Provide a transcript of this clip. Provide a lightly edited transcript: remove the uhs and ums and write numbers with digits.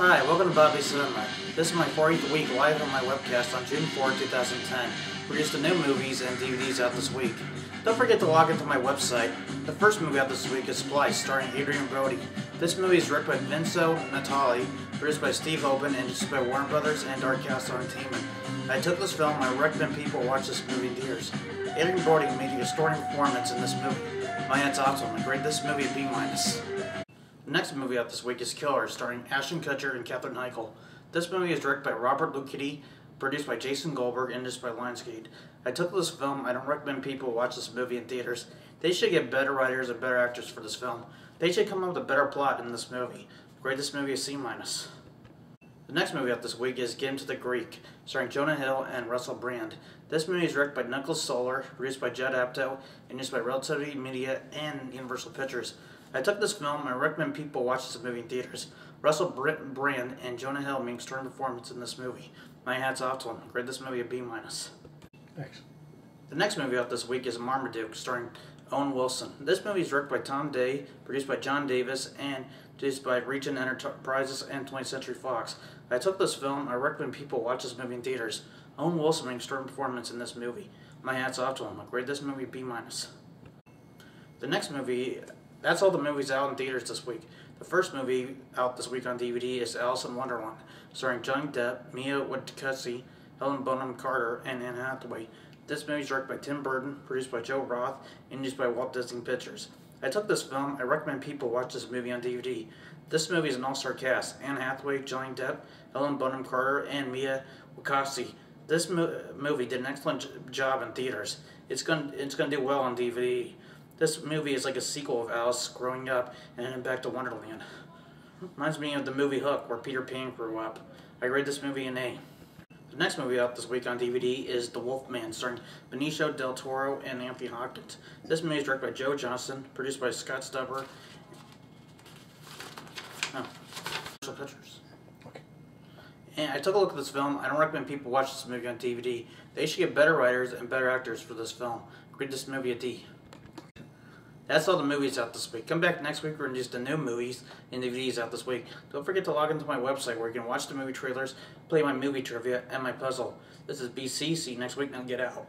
Hi, welcome to Bobby's Cinema. This is my 40th week live on my webcast on June 4, 2010. Produced the new movies and DVDs out this week. Don't forget to log into my website. The first movie out this week is Splice, starring Adrien Brody. This movie is directed by Vincenzo Natali, produced by Steve Hoban, and produced by Warner Brothers and Dark Castle Entertainment. I took this film and I recommend people watch this movie in theaters. Adrien Brody made a stunning performance in this movie. My hat's off to him. I grade this movie a B-. The next movie out this week is Killer, starring Ashton Kutcher and Katherine Heigl. This movie is directed by Robert Luckedy, produced by Jason Goldberg, and produced by Lionsgate. I took this film. I don't recommend people watch this movie in theaters. They should get better writers and better actors for this film. They should come up with a better plot in this movie. Grade this movie a C-. The next movie out this week is Get Into the Greek, starring Jonah Hill and Russell Brand. This movie is directed by Nicholas Solar, produced by Judd Apatow, and produced by Relativity Media and Universal Pictures. I took this film and I recommend people watch this movie in theaters. Russell Brand and Jonah Hill make strong performance in this movie. My hat's off to them. Grade this movie a B-. Thanks. The next movie out this week is Marmaduke, starring Owen Wilson. This movie is directed by Tom Day, produced by John Davis, and produced by Regent Enterprises and 20th Century Fox. I took this film. I recommend people watch this movie in theaters. Owen Wilson makes strong performance in this movie. My hat's off to him. I grade this movie B-. The next movie, that's all the movies out in theaters this week. The first movie out this week on DVD is Alice in Wonderland, starring Johnny Depp, Mia Wasikowska, Helen Bonham Carter, and Anne Hathaway. This movie is directed by Tim Burton, produced by Joe Roth, and produced by Walt Disney Pictures. I took this film. I recommend people watch this movie on DVD. This movie is an all-star cast: Anne Hathaway, Johnny Depp, Helen Bonham Carter, and Mia Wasikowska. This movie did an excellent job in theaters. It's gonna do well on DVD. This movie is like a sequel of Alice growing up and heading back to Wonderland. Reminds me of the movie Hook, where Peter Pan grew up. I grade this movie an A. The next movie out this week on DVD is The Wolfman, starring Benicio del Toro and Anthony Hopkins. This movie is directed by Joe Johnston, produced by Scott Stuber. Pictures. Okay. And I took a look at this film. I don't recommend people watch this movie on DVD. They should get better writers and better actors for this film. Grade this movie a D. That's all the movies out this week. Come back next week for just the new movies and DVDs out this week. Don't forget to log into my website where you can watch the movie trailers, play my movie trivia, and my puzzle. This is BC. See you next week. Now get out.